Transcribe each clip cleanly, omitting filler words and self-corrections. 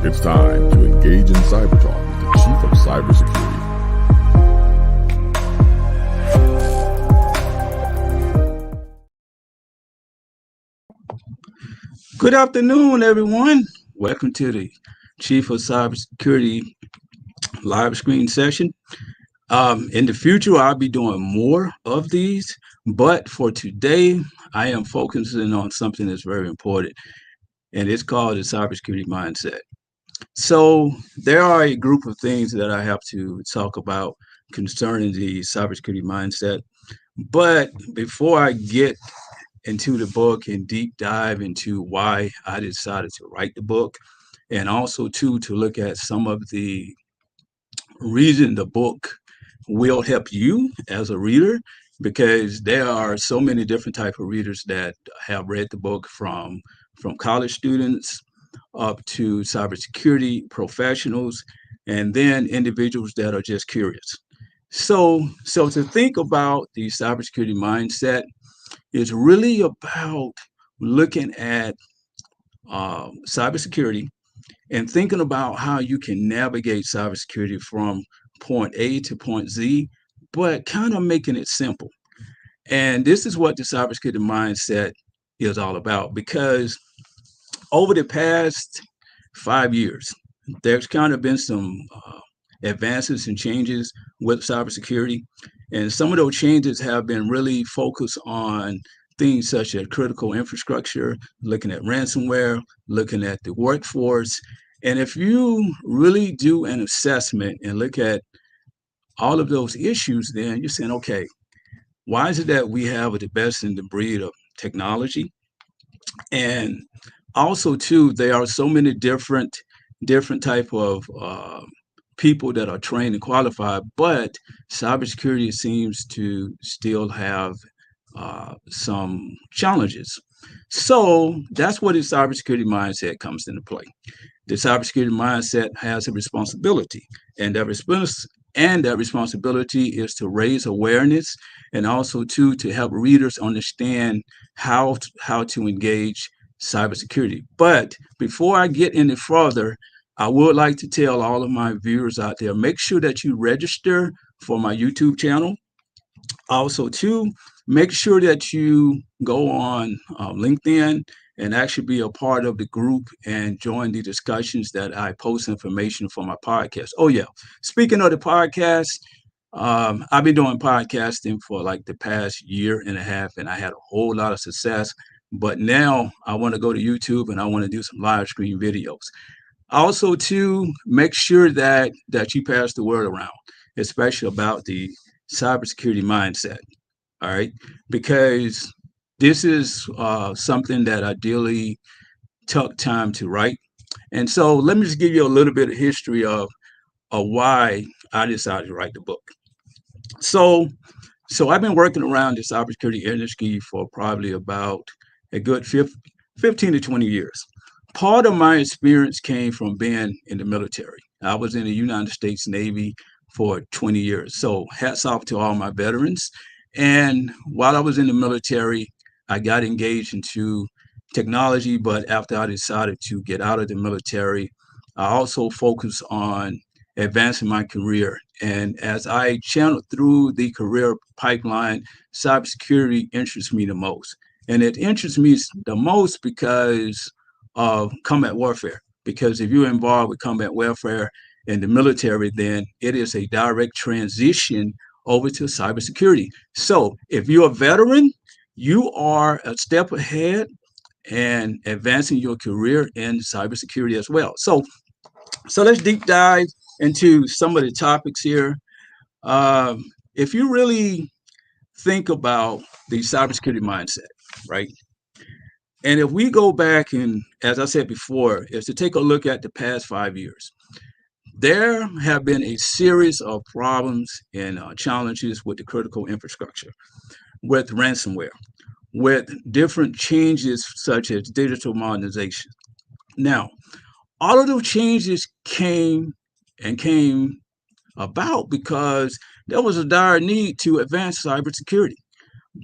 It's time to engage in cyber talk with the Chief of Cybersecurity. Good afternoon, everyone. Welcome to the Chief of Cybersecurity live screen session. In the future, I'll be doing more of these, but for today, I am focusing on something that's very important, and it's called the cybersecurity mindset. So there are a group of things that I have to talk about concerning the cybersecurity mindset. But before I get into the book and deep dive into why I decided to write the book, and also too to look at some of the reason the book will help you as a reader, because there are so many different type of readers that have read the book, from college students up to cybersecurity professionals, and then individuals that are just curious. So to think about the cybersecurity mindset is really about looking at cybersecurity and thinking about how you can navigate cybersecurity from point A to point Z, but kind of making it simple. And this is what the cybersecurity mindset is all about, because over the past 5 years, there's kind of been some advances and changes with cybersecurity. And some of those changes have been really focused on things such as critical infrastructure, looking at ransomware, looking at the workforce. And if you really do an assessment and look at all of those issues, then you're saying, okay, why is it that we have the best in the breed of technology? And also, too, there are so many different type of people that are trained and qualified, but cybersecurity seems to still have some challenges. So that's where the cybersecurity mindset comes into play. The cybersecurity mindset has a responsibility, and that responsibility is to raise awareness, and also to help readers understand how to engage cybersecurity. But before I get any further, I would like to tell all of my viewers out there, make sure that you register for my YouTube channel. Also, too, make sure that you go on LinkedIn and actually be a part of the group and join the discussions that I post information for my podcast. Oh, yeah. Speaking of the podcast, I've been doing podcasting for like the past year and a half, and I had a whole lot of success. But now I want to go to YouTube and I want to do some live stream videos. Also, to make sure that you pass the word around, especially about the cybersecurity mindset. All right, because this is something that I really took time to write. And so let me just give you a little bit of history of why I decided to write the book. So I've been working around the cybersecurity industry for probably about a good 15 to 20 years. Part of my experience came from being in the military. I was in the United States Navy for 20 years. So hats off to all my veterans. And while I was in the military, I got engaged into technology. But after I decided to get out of the military, I also focused on advancing my career. And as I channeled through the career pipeline, cybersecurity interests me the most. And it interests me the most because of combat warfare. Because if you're involved with combat warfare in the military, then it is a direct transition over to cybersecurity. So if you're a veteran, you are a step ahead and advancing your career in cybersecurity as well. So let's deep dive into some of the topics here. If you really think about the cybersecurity mindset, right? And if we go back and, as I said before, is to take a look at the past 5 years, there have been a series of problems and challenges with the critical infrastructure, with ransomware, with different changes such as digital modernization. Now, all of those changes came about because there was a dire need to advance cybersecurity.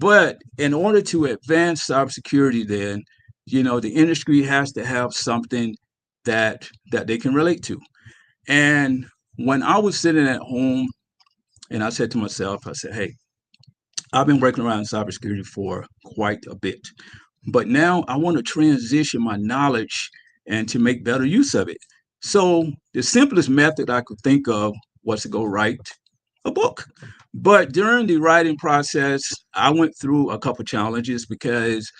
But in order to advance cybersecurity, then, the industry has to have something that they can relate to. And when I was sitting at home and I said to myself, I said, hey, I've been working around cybersecurity for quite a bit, but now I want to transition my knowledge and to make better use of it. So the simplest method I could think of was to go write a book. But during the writing process, I went through a couple challenges because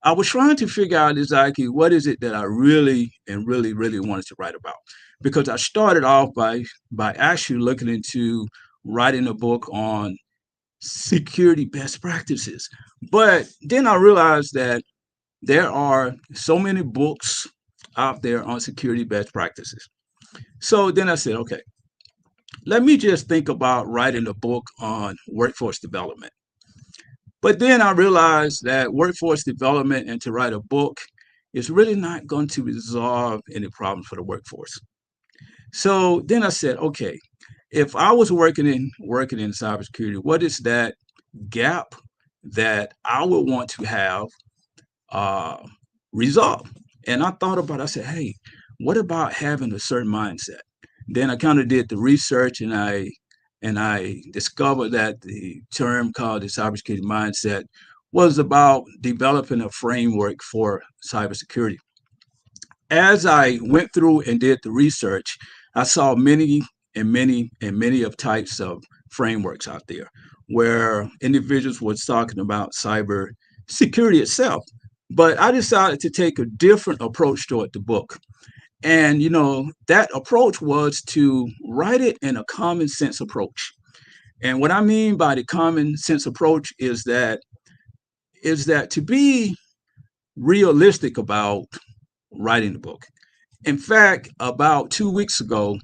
I was trying to figure out exactly what is it that I really and really wanted to write about. Because I started off by actually looking into writing a book on security best practices. But then I realized that there are so many books out there on security best practices. So then I said, okay, let me just think about writing a book on workforce development. But then I realized that workforce development and to write a book is really not going to resolve any problems for the workforce. So then I said, okay, if I was working in cybersecurity, what is that gap that I would want to have uh, resolve? And I thought about it. I said, hey, what about having a certain mindset? Then I kind of did the research and I discovered that the term called the cybersecurity mindset was about developing a framework for cybersecurity. As I went through and did the research, I saw many of types of frameworks out there where individuals were talking about cyber security itself. But I decided to take a different approach toward the book. And that approach was to write it in a common sense approach. And what I mean by the common sense approach is that to be realistic about writing the book. In fact, about 2 weeks ago,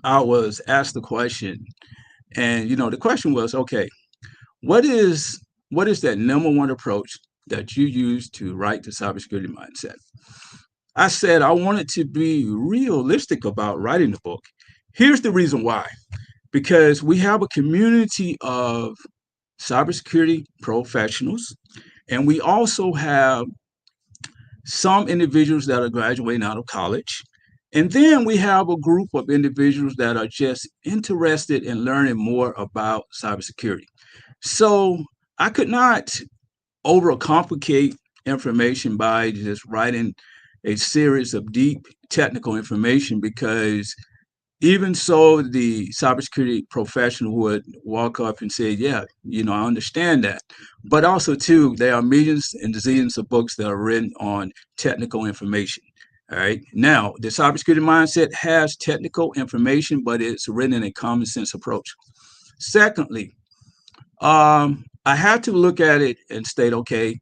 I was asked the question, and the question was, okay, what is that number one approach that you use to write the cybersecurity mindset? I said I wanted to be realistic about writing the book. Here's the reason why. Because we have a community of cybersecurity professionals, and we also have some individuals that are graduating out of college. And then we have a group of individuals that are just interested in learning more about cybersecurity. So I could not overcomplicate information by just writing a series of deep technical information, because even so, the cybersecurity professional would walk up and say, yeah, I understand that. But also, too, there are millions and zillions of books that are written on technical information. All right. Now, the cybersecurity mindset has technical information, but it's written in a common sense approach. Secondly, I had to look at it and state, okay,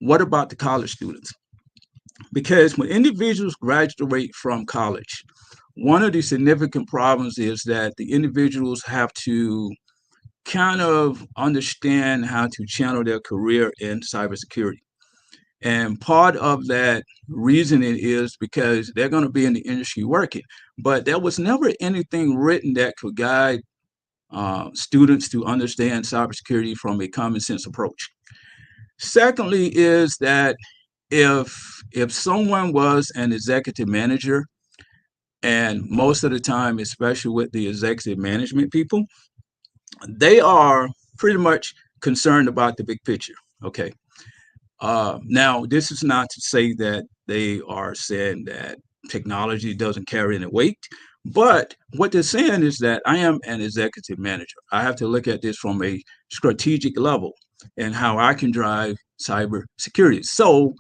what about the college students? Because when individuals graduate from college, one of the significant problems is that the individuals have to kind of understand how to channel their career in cybersecurity. And part of that reasoning is because they're going to be in the industry working. But there was never anything written that could guide students to understand cybersecurity from a common sense approach. Secondly, is that if someone was an executive manager, and most of the time, especially with the executive management people, they are pretty much concerned about the big picture. Okay. Now, this is not to say that they are saying that technology doesn't carry any weight, but what they're saying is that I am an executive manager. I have to look at this from a strategic level and how I can drive cyber security. So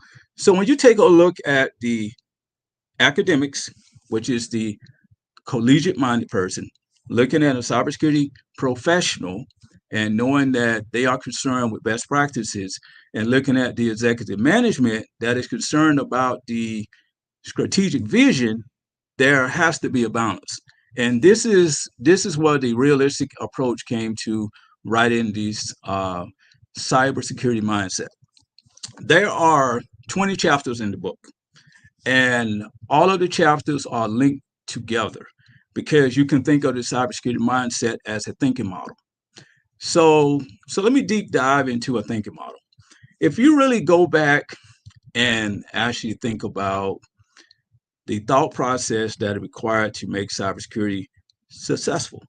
when you take a look at the academics, which is the collegiate minded person, looking at a cybersecurity professional and knowing that they are concerned with best practices, and looking at the executive management that is concerned about the strategic vision, there has to be a balance. And this is where the realistic approach came to writing these cybersecurity mindset. There are 20 chapters in the book, and all of the chapters are linked together because you can think of the cybersecurity mindset as a thinking model. So let me deep dive into a thinking model. If you really go back and actually think about the thought process that is required to make cybersecurity successful.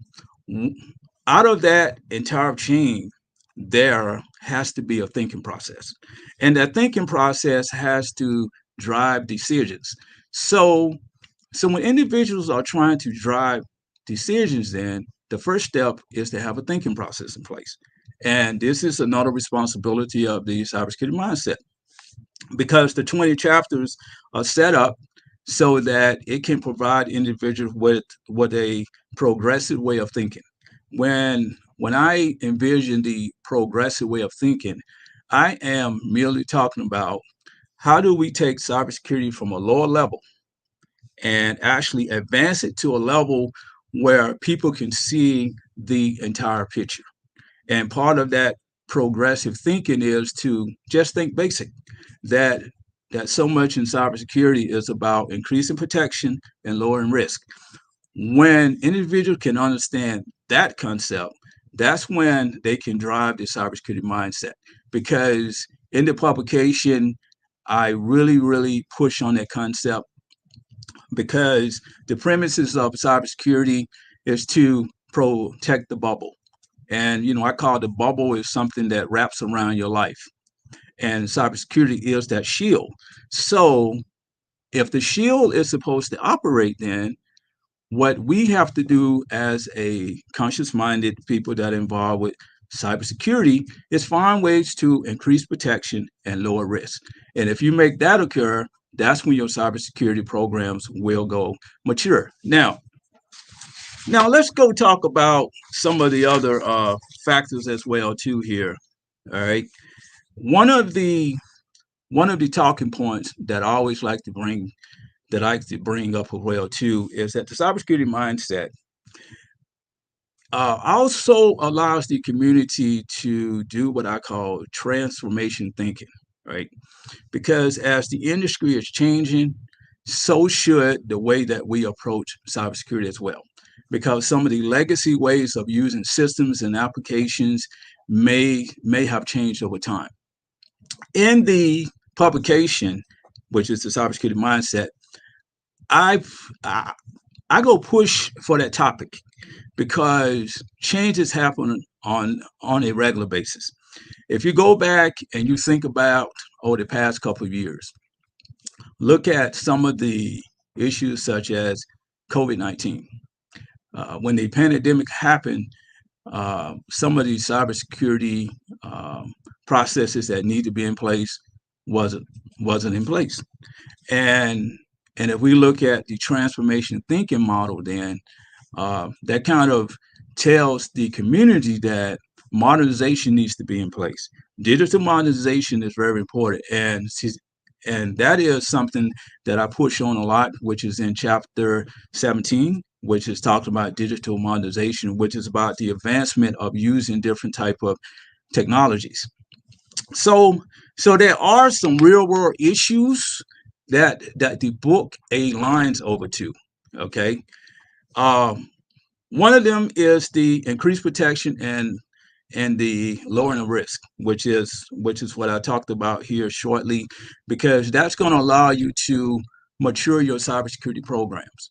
Out of that entire chain, there has to be a thinking process. And that thinking process has to drive decisions. So, so when individuals are trying to drive decisions, then the first step is to have a thinking process in place. And this is another responsibility of the cybersecurity mindset because the 20 chapters are set up so that it can provide individuals with a progressive way of thinking. When I envision the progressive way of thinking, I am merely talking about how do we take cybersecurity from a lower level and actually advance it to a level where people can see the entire picture. And part of that progressive thinking is to just think basic, that that so much in cybersecurity is about increasing protection and lowering risk. When individuals can understand that concept, that's when they can drive the cybersecurity mindset. Because in the publication, I really push on that concept because the premises of cybersecurity is to protect the bubble. And I call the bubble is something that wraps around your life, and cybersecurity is that shield. So if the shield is supposed to operate, then what we have to do as a conscious-minded people that are involved with cybersecurity is find ways to increase protection and lower risk. And if you make that occur, that's when your cybersecurity programs will go mature. Now let's go talk about some of the other factors as well too here. All right. One of the one of the talking points that I always like to bring up as well too is that the cybersecurity mindset also allows the community to do what I call transformation thinking, right? Because as the industry is changing, so should the way that we approach cybersecurity as well. Because some of the legacy ways of using systems and applications may have changed over time. In the publication, which is the cybersecurity mindset, I've I, I go push for that topic because changes happen on a regular basis. If you go back and you think about over the past couple of years, look at some of the issues such as COVID-19. When the pandemic happened, some of these cybersecurity processes that need to be in place wasn't in place. And and if we look at the transformation thinking model, then that kind of tells the community that modernization needs to be in place. Digital modernization is very important, and that is something that I push on a lot, which is in chapter 17, which is talking about digital modernization, which is about the advancement of using different type of technologies. So, so there are some real world issues that the book aligns over to. Okay, um, one of them is the increased protection and the lowering of risk, which is what I talked about here shortly, because that's going to allow you to mature your cybersecurity programs.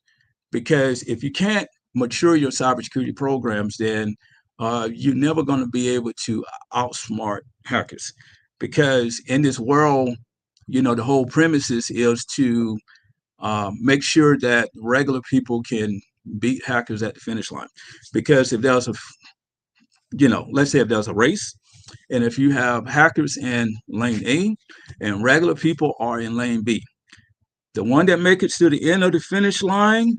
Because if you can't mature your cybersecurity programs, then you're never going to be able to outsmart hackers. Because in this world, the whole premises is to make sure that regular people can beat hackers at the finish line. Because if there's let's say if there's a race, and if you have hackers in lane A and regular people are in lane B, the one that makes it to the end of the finish line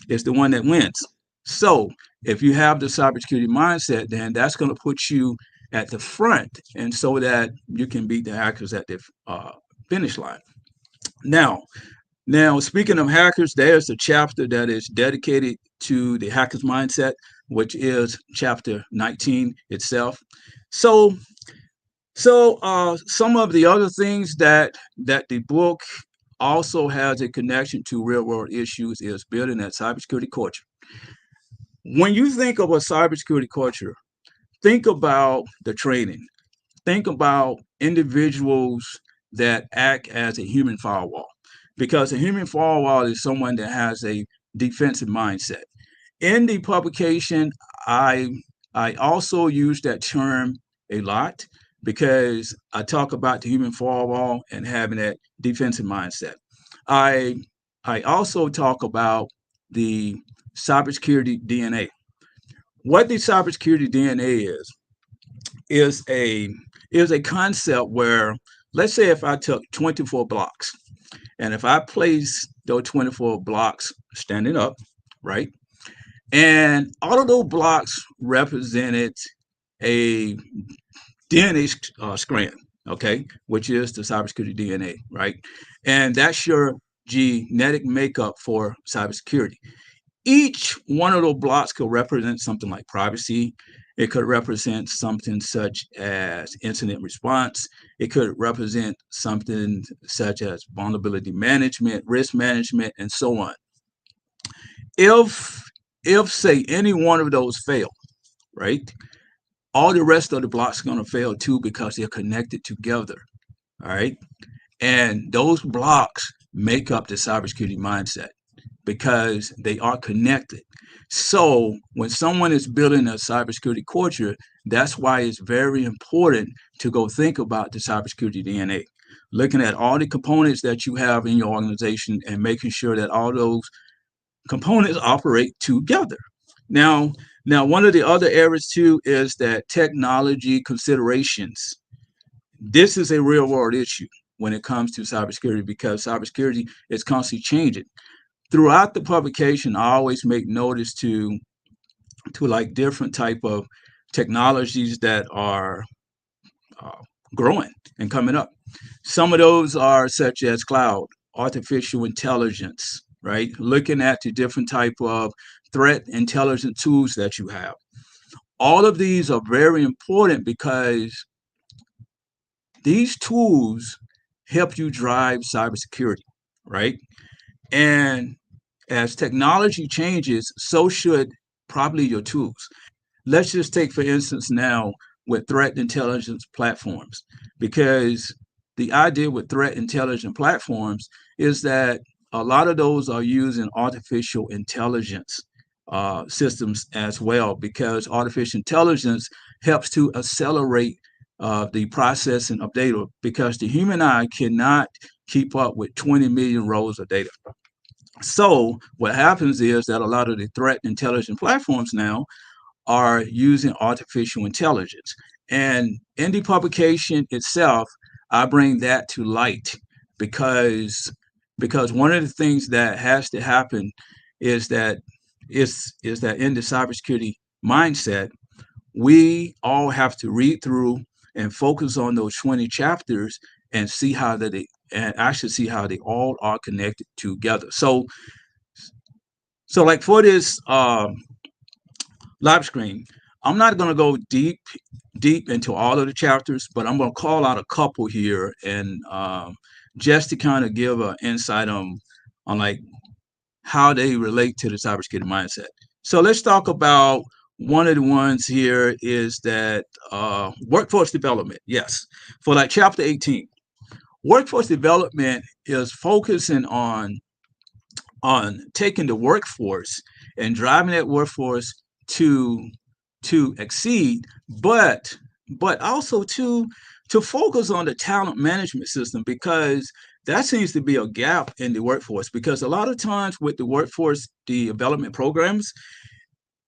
is the one that wins. So if you have the cybersecurity mindset, then that's going to put you at the front, and so that you can beat the hackers at the finish line. Now, now, speaking of hackers, there's a chapter that is dedicated to the hacker's mindset, which is chapter 19 itself. So, some of the other things that the book also has a connection to real world issues is building that cybersecurity culture. When you think of a cybersecurity culture, think about the training. Think about individuals that act as a human firewall. because a human firewall is someone that has a defensive mindset. In the publication, I I also use that term a lot because I talk about the human firewall and having that defensive mindset. I I also talk about the cybersecurity DNA. What the cybersecurity DNA is a is a concept where, let's say if I took 24 blocks and if I place those 24 blocks standing up, right? And all of those blocks represented a DNA strand, okay, which is the cybersecurity DNA, right? And that's your genetic makeup for cybersecurity. Each one of those blocks could represent something like privacy. It could represent something such as incident response. It could represent something such as vulnerability management, risk management, and so on. If if say any one of those fail, right? All the rest of the blocks are going to fail too because they're connected together. All right. And those blocks make up the cybersecurity mindset because they are connected. So when someone is building a cybersecurity culture, that's why it's very important to go think about the cybersecurity DNA. Looking at all the components that you have in your organization and making sure that all those components operate together. Now, now one of the other areas too is that technology considerations. This is a real world issue when it comes to cybersecurity because cybersecurity is constantly changing. Throughout the publication, I always make notice to like different type of technologies that are uh, growing and coming up. Some of those are such as cloud, artificial intelligence, right? Looking at the different type of threat intelligence tools that you have. All of these are very important because these tools help you drive cybersecurity, right? And as technology changes, so should probably your tools. Let's just take, for instance, now with threat intelligence platforms, because the idea with threat intelligence platforms is that a lot of those are using artificial intelligence systems as well, because artificial intelligence helps to accelerate the processing of data, because the human eye cannot keep up with 20 million rows of data. So what happens is that a lot of the threat intelligence platforms now are using artificial intelligence. And in the publication itself, I bring that to light because because one of the things that has to happen is that is that in the cybersecurity mindset, we all have to read through and focus on those 20 chapters and see how that they and actually see how they all are connected together. So like for this live stream, I'm not going to go deep into all of the chapters, but I'm going to call out a couple here and just to kind of give an insight on like how they relate to the cybersecurity mindset. So let's talk about one of the ones here is that workforce development. Yes, for like chapter 18, workforce development is focusing on taking the workforce and driving that workforce to to exceed, but also to focus on the talent management system because that seems to be a gap in the workforce because a lot of times with the workforce development programs,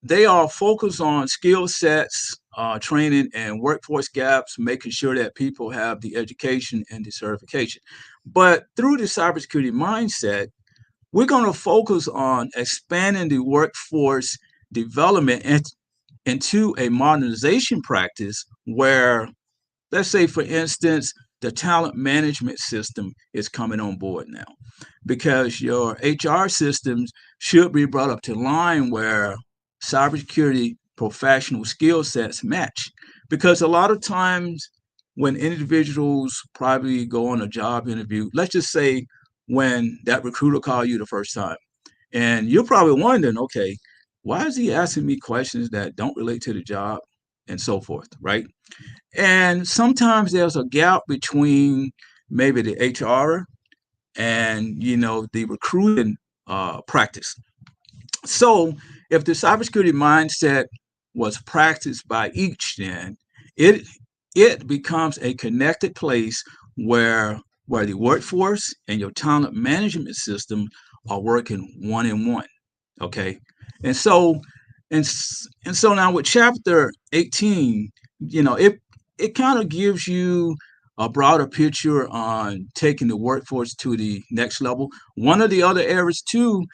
they are focused on skill sets, training, and workforce gaps, making sure that people have the education and the certification. But through the cybersecurity mindset, we're going to focus on expanding the workforce development into a modernization practice where, let's say, for instance, the talent management system is coming on board now because your HR systems should be brought up to line where cybersecurity professional skill sets match. Because a lot of times when individuals probably go on a job interview, let's just say when that recruiter called you the first time, and you're probably wondering, okay, why is he asking me questions that don't relate to the job and so forth, right? And sometimes there's a gap between maybe the HR and the recruiting practice. So if the cybersecurity mindset was practiced by each, then it it becomes a connected place where the workforce and your talent management system are working one in one. Okay, and so and so now with chapter 18, it kind of gives you a broader picture on taking the workforce to the next level. One of the other areas too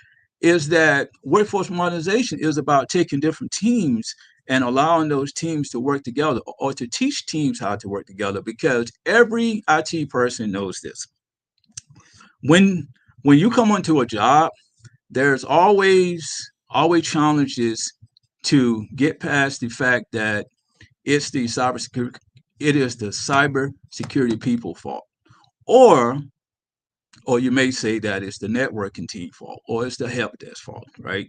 is that workforce modernization is about taking different teams and allowing those teams to work together, or to teach teams how to work together, because every IT person knows this. When you come onto a job, there's always challenges to get past the fact that it's the cybersecurity it is the cybersecurity people fault, or you may say that it's the networking team fault, or it's the help desk fault, right?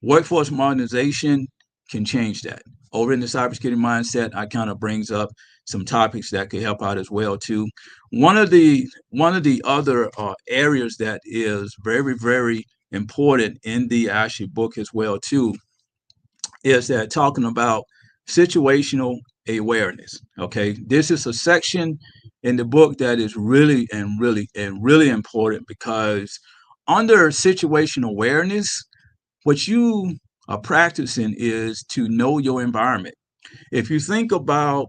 Workforce modernization can change that. Over in the cybersecurity mindset, I kind of brings up some topics that could help out as well too. One of the other areas that is very, very important in the actual book as well too is that talking about situational awareness. Okay, this is a section in the book that is really and really and really important, because under situational awareness, what you are practicing is to know your environment. If you think about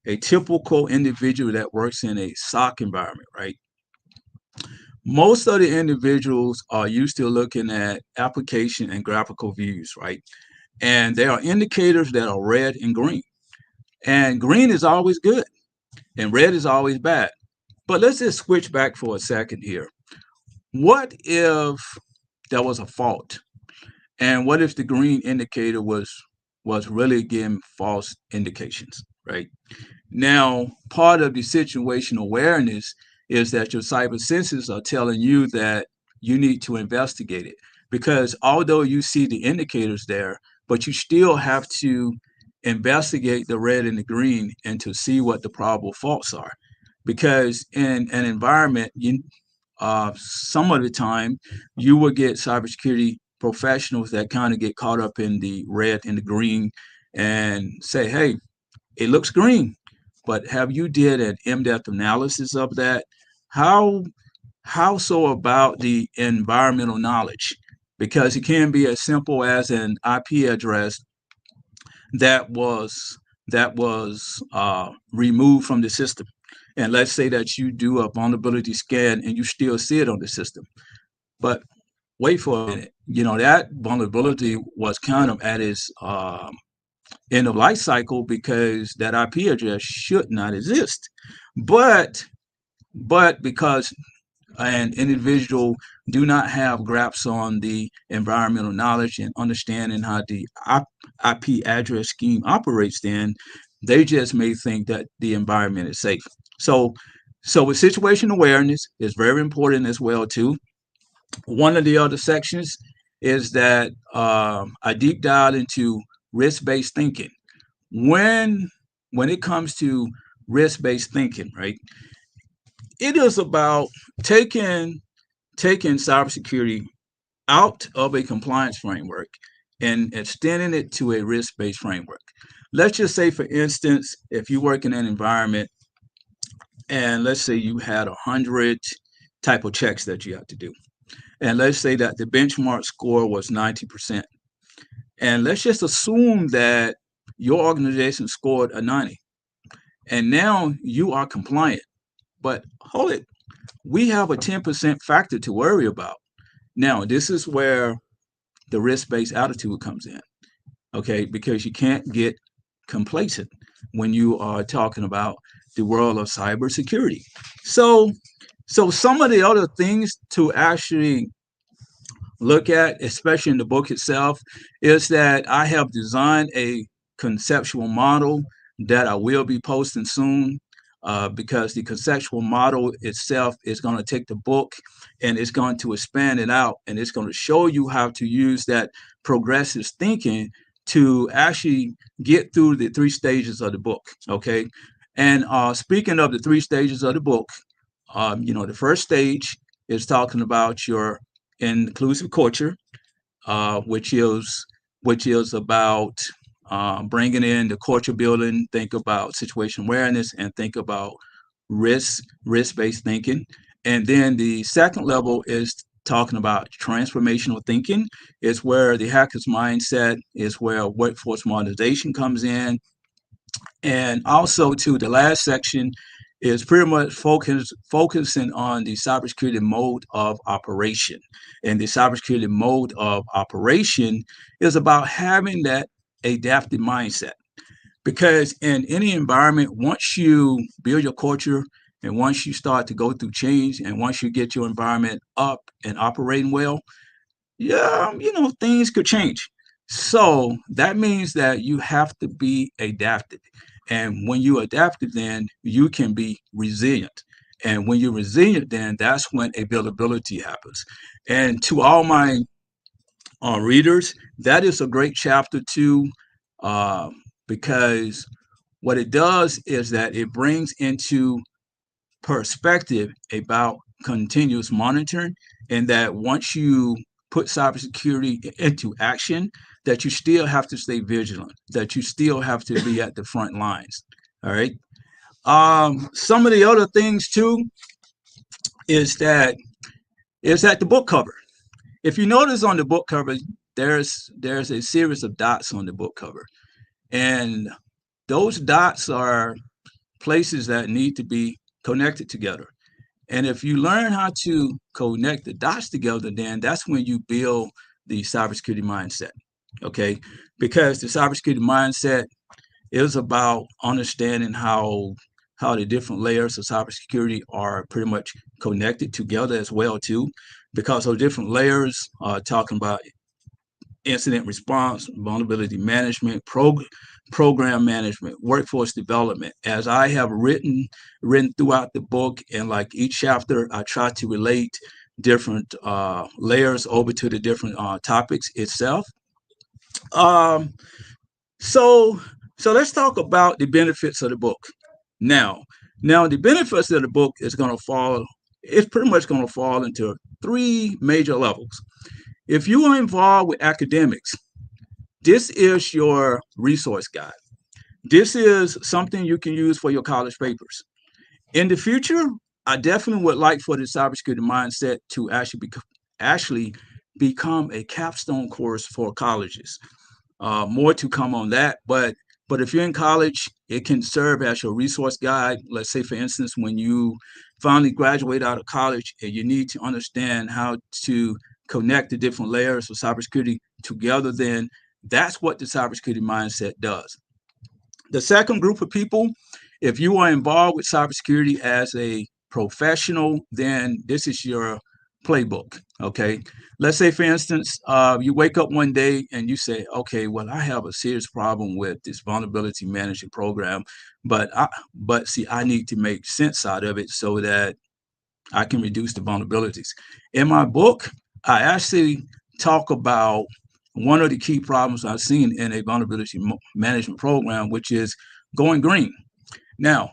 a typical individual that works in a SOC environment, right? Most of the individuals are used to looking at application and graphical views, right? And there are indicators that are red and green. And green is always good and red is always bad. But let's just switch back for a second here. What if there was a fault? And what if the green indicator was really giving false indications, right? Now, part of the situational awareness is that your cyber senses are telling you that you need to investigate it. Because although you see the indicators there, but you still have to investigate the red and the green and to see what the probable faults are. Because in an environment, some of the time you will get cybersecurity professionals that kind of get caught up in the red and the green and say, hey, it looks green, but have you did an in-depth analysis of that? How so about the environmental knowledge? Because it can be as simple as an IP address that was removed from the system. And let's say that you do a vulnerability scan and you still see it on the system. But wait for a minute. That vulnerability was kind of at its end of life cycle, because that IP address should not exist. But because an individual do not have grasp on the environmental knowledge and understanding how the IP address scheme operates, then they just may think that the environment is safe. So with situation awareness is very important as well too. One of the other sections is that I deep dive into risk-based thinking. When it comes to risk-based thinking, right? It is about taking cybersecurity out of a compliance framework and extending it to a risk-based framework. Let's just say, for instance, if you work in an environment and let's say you had 100 type of checks that you have to do. And let's say that the benchmark score was 90%. And let's just assume that your organization scored a 90. And now you are compliant. But hold it, we have a 10% factor to worry about. Now, this is where the risk-based attitude comes in, okay? Because you can't get complacent when you are talking about the world of cybersecurity. So some of the other things to actually look at, especially in the book itself, is that I have designed a conceptual model that I will be posting soon, because the conceptual model itself is going to take the book and it's going to expand it out, and it's going to show you how to use that progressive thinking to actually get through the 3 stages of the book. Okay. And speaking of the 3 stages of the book, the first stage is talking about your inclusive culture, which is about bringing in the culture building. Think about situational awareness and think about risk-based thinking. And then the second level is talking about transformational thinking. It's where the hacker's mindset is where workforce modernization comes in. And also, to the last section is pretty much focusing on the cybersecurity mode of operation. And the cybersecurity mode of operation is about having that adaptive mindset. Because in any environment, once you build your culture and once you start to go through change and once you get your environment up and operating well, yeah, things could change. So that means that you have to be adaptive. And when you adaptive, then you can be resilient. And when you're resilient, then that's when availability happens. And to all my readers, that is a great chapter too, uh, because what it does is that it brings into perspective about continuous monitoring, and that once you put cybersecurity into action, that you still have to stay vigilant, that you still have to be at the front lines. All right. Some of the other things too is that the book cover. If you notice on the book cover, there's a series of dots on the book cover, and those dots are places that need to be connected together. And if you learn how to connect the dots together, then that's when you build the cybersecurity mindset. Okay. Because the cybersecurity mindset is about understanding how the different layers of cybersecurity are pretty much connected together as well too. Because those different layers are talking about incident response, vulnerability management, program management, workforce development. As I have written throughout the book, and like each chapter, I try to relate different layers over to the different topics itself. Um, so so let's talk about the benefits of the book. Now, the benefits of the book is going to fall. It's pretty much going to fall into three major levels. If you are involved with academics, this is your resource guide. This is something you can use for your college papers. In the future, I definitely would like for the cybersecurity mindset to actually become a capstone course for colleges. More to come on that, but if you're in college, it can serve as your resource guide. Let's say, for instance, when you finally graduate out of college and you need to understand how to connect the different layers of cybersecurity together, then that's what the cybersecurity mindset does. The second group of people, if you are involved with cybersecurity as a professional, then this is your playbook. Okay. Let's say, for instance, you wake up one day and you say, okay, well, I have a serious problem with this vulnerability management program, but see, I need to make sense out of it so that I can reduce the vulnerabilities. In my book, I actually talk about one of the key problems I've seen in a vulnerability management program, which is going green. Now,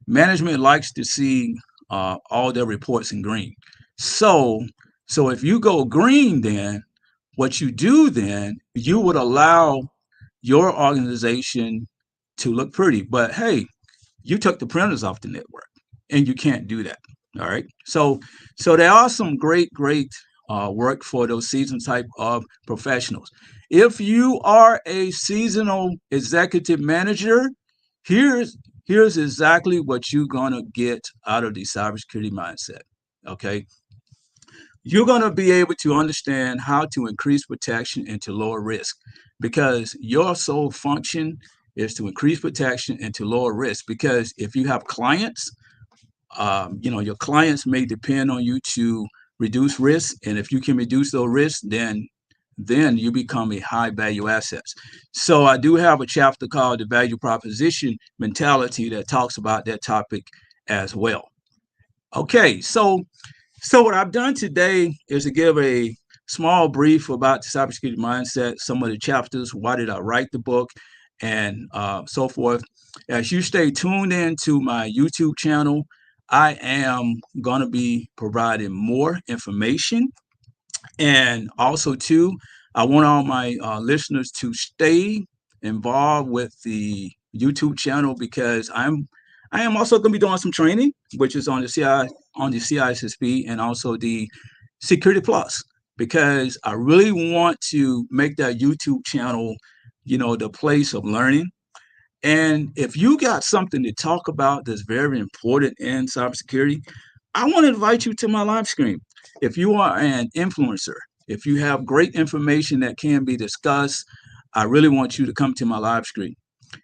management likes to see all their reports in green. So, so if you go green, then what you do then, you would allow your organization to look pretty. But hey, you took the printers off the network, and you can't do that. All right. So there are some great work for those seasoned type of professionals. If you are a seasonal executive manager, here's exactly what you're gonna get out of the cybersecurity mindset. Okay. You're going to be able to understand how to increase protection and to lower risk, because your sole function is to increase protection and to lower risk. Because if you have clients, your clients may depend on you to reduce risk, and if you can reduce those risks, then you become a high value assets. So I do have a chapter called the value proposition mentality that talks about that topic as well. Okay, so what I've done today is to give a small brief about the cybersecurity mindset, some of the chapters, why did I write the book, and so forth. As you stay tuned in to my YouTube channel, I am going to be providing more information. And also, too, I want all my listeners to stay involved with the YouTube channel because I am also going to be doing some training, which is on the CISSP and also the Security Plus, because I really want to make that YouTube channel, the place of learning. And if you got something to talk about that's very important in cybersecurity, I want to invite you to my live stream. If you are an influencer, if you have great information that can be discussed, I really want you to come to my live stream.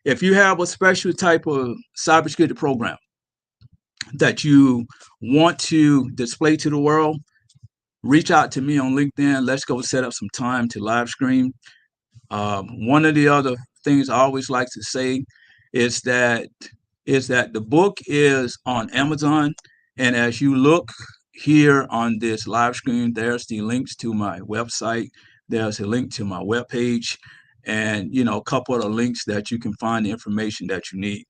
If you have a special type of cybersecurity program that you want to display to the world, reach out to me on LinkedIn. Let's go set up some time to live stream. One of the other things I always like to say is that the book is on Amazon, and as you look here on this live screen, there's the links to my website. There's a link to my webpage, and a couple of the links that you can find the information that you need.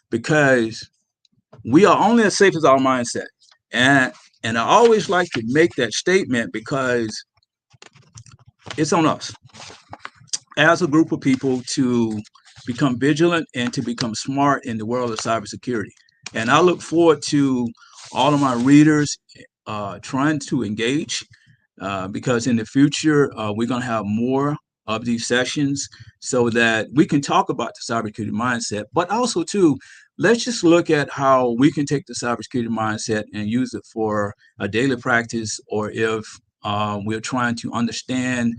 Because we are only as safe as our mindset, and I always like to make that statement because it's on us as a group of people to become vigilant and to become smart in the world of cybersecurity. And I look forward to all of my readers trying to engage because in the future, we're going to have more of these sessions so that we can talk about the cybersecurity mindset, but also too, let's just look at how we can take the cybersecurity mindset and use it for a daily practice, or if we're trying to understand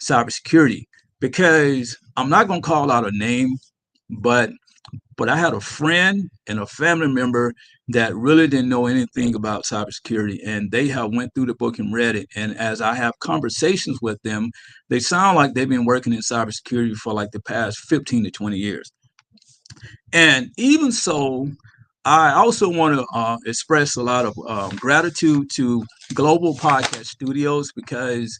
cybersecurity. Because I'm not going to call out a name, but I had a friend and a family member that really didn't know anything about cybersecurity, and they have went through the book and read it. And as I have conversations with them, they sound like they've been working in cybersecurity for like the past 15 to 20 years. And even so, I also want to express a lot of gratitude to Global Podcast Studios because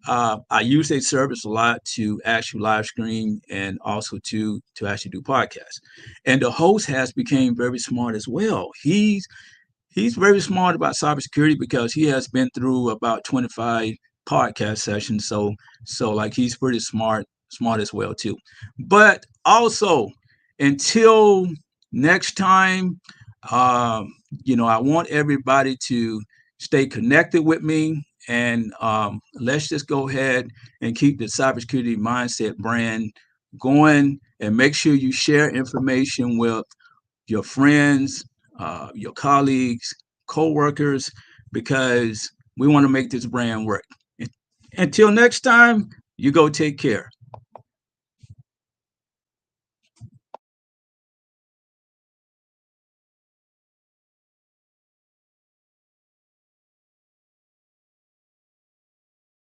I use their service a lot to actually live stream and also to actually do podcasts. And the host has become very smart as well. He's very smart about cybersecurity because he has been through about 25 podcast sessions. So like he's pretty smart as well too. But also, until next time, I want everybody to stay connected with me. And let's just go ahead and keep the Cybersecurity Mindset brand going, and make sure you share information with your friends, your colleagues, co-workers, because we want to make this brand work. Until next time, you go take care.